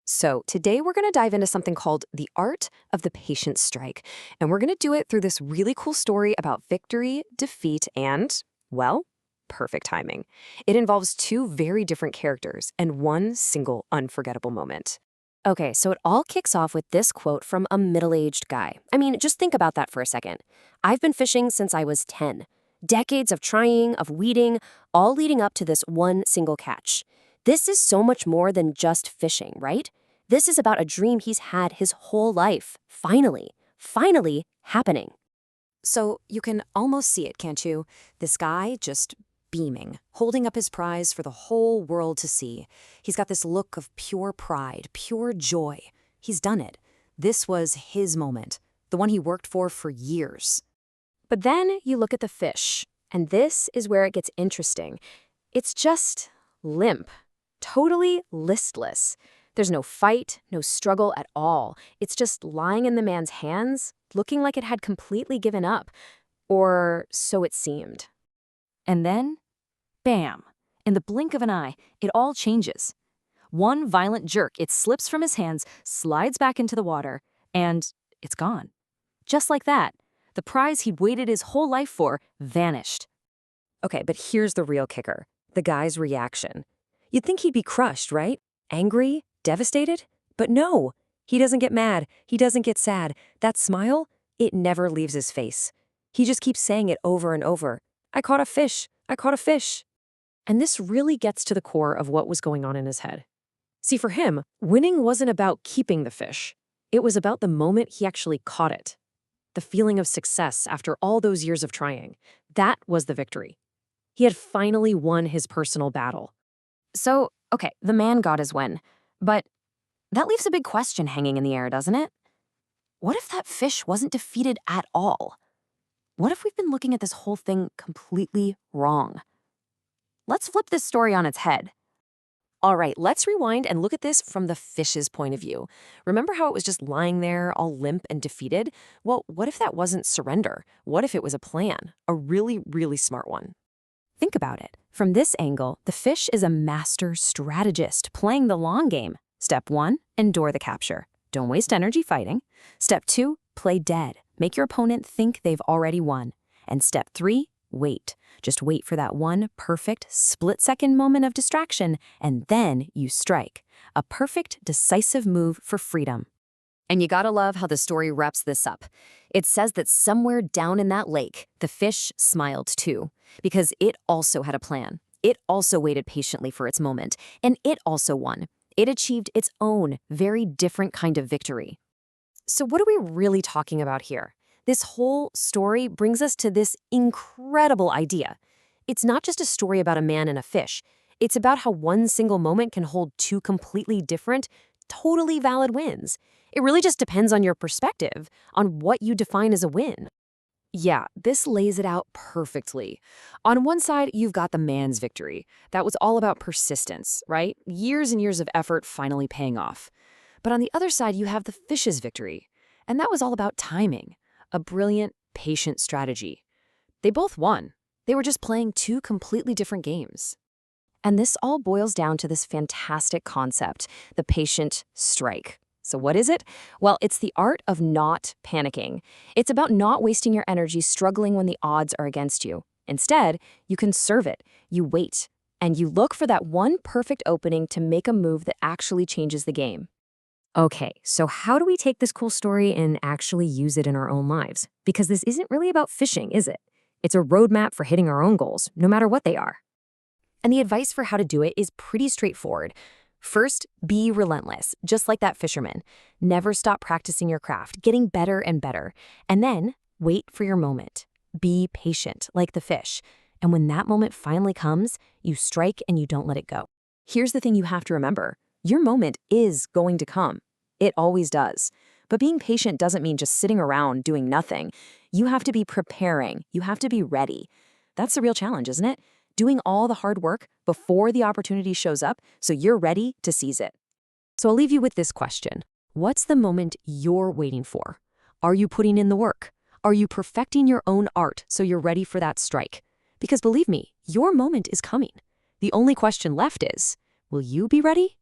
So, today we're going to dive into something called the art of the patient strike. And we're going to do it through this really cool story about victory, defeat, and, well, perfect timing. It involves two very different characters and one single unforgettable moment. Okay, so it all kicks off with this quote from a middle-aged guy. I mean, just think about that for a second. I've been fishing since I was 10. Decades of trying, of weeding, all leading up to this one single catch. This is so much more than just fishing, right? This is about a dream he's had his whole life. Finally happening. So you can almost see it, can't you? This guy just beaming, holding up his prize for the whole world to see. He's got this look of pure pride, pure joy. He's done it. This was his moment, the one he worked for years. But then you look at the fish, and this is where it gets interesting. It's just limp, totally listless. There's no fight, no struggle at all. It's just lying in the man's hands, looking like it had completely given up. Or so it seemed. And then, bam! In the blink of an eye, it all changes. One violent jerk, it slips from his hands, slides back into the water, and it's gone. Just like that, the prize he'd waited his whole life for vanished. Okay, but here's the real kicker. The guy's reaction. You'd think he'd be crushed, right? Angry? Devastated? But no, he doesn't get mad. He doesn't get sad. That smile, it never leaves his face. He just keeps saying it over and over. I caught a fish. I caught a fish. And this really gets to the core of what was going on in his head. See, for him, winning wasn't about keeping the fish. It was about the moment he actually caught it. The feeling of success after all those years of trying. That was the victory. He had finally won his personal battle. So, okay, the man got his win. But that leaves a big question hanging in the air, doesn't it? What if that fish wasn't defeated at all? What if we've been looking at this whole thing completely wrong? Let's flip this story on its head. All right, let's rewind and look at this from the fish's point of view. Remember how it was just lying there, all limp and defeated? Well, what if that wasn't surrender? What if it was a plan? A really, really smart one. Think about it. From this angle, the fish is a master strategist playing the long game. Step 1, endure the capture. Don't waste energy fighting. Step 2, play dead. Make your opponent think they've already won. And step 3, wait. Just wait for that one perfect split-second moment of distraction, and then you strike. A perfect, decisive move for freedom. And you gotta love how the story wraps this up. It says that somewhere down in that lake, the fish smiled too, because it also had a plan. It also waited patiently for its moment, and it also won. It achieved its own, very different kind of victory. So what are we really talking about here? This whole story brings us to this incredible idea. It's not just a story about a man and a fish. It's about how one single moment can hold two completely different, totally valid wins. It really just depends on your perspective, on what you define as a win. Yeah, this lays it out perfectly. On one side, you've got the man's victory. That was all about persistence, right? Years and years of effort finally paying off. But on the other side, you have the fish's victory. And that was all about timing, a brilliant, patient strategy. They both won. They were just playing two completely different games. And this all boils down to this fantastic concept, the patient strike. So what is it? Well, it's the art of not panicking. It's about not wasting your energy struggling when the odds are against you. Instead, you conserve it, you wait, and you look for that one perfect opening to make a move that actually changes the game. Okay, so how do we take this cool story and actually use it in our own lives? Because this isn't really about fishing, is it? It's a roadmap for hitting our own goals, no matter what they are. And the advice for how to do it is pretty straightforward. First, be relentless, just like that fisherman. Never stop practicing your craft, getting better and better. And then, wait for your moment. Be patient, like the fish. And when that moment finally comes, you strike and you don't let it go. Here's the thing you have to remember. Your moment is going to come. It always does. But being patient doesn't mean just sitting around doing nothing. You have to be preparing. You have to be ready. That's the real challenge, isn't it? Doing all the hard work before the opportunity shows up so you're ready to seize it. So I'll leave you with this question. What's the moment you're waiting for? Are you putting in the work? Are you perfecting your own art so you're ready for that strike? Because believe me, your moment is coming. The only question left is, will you be ready?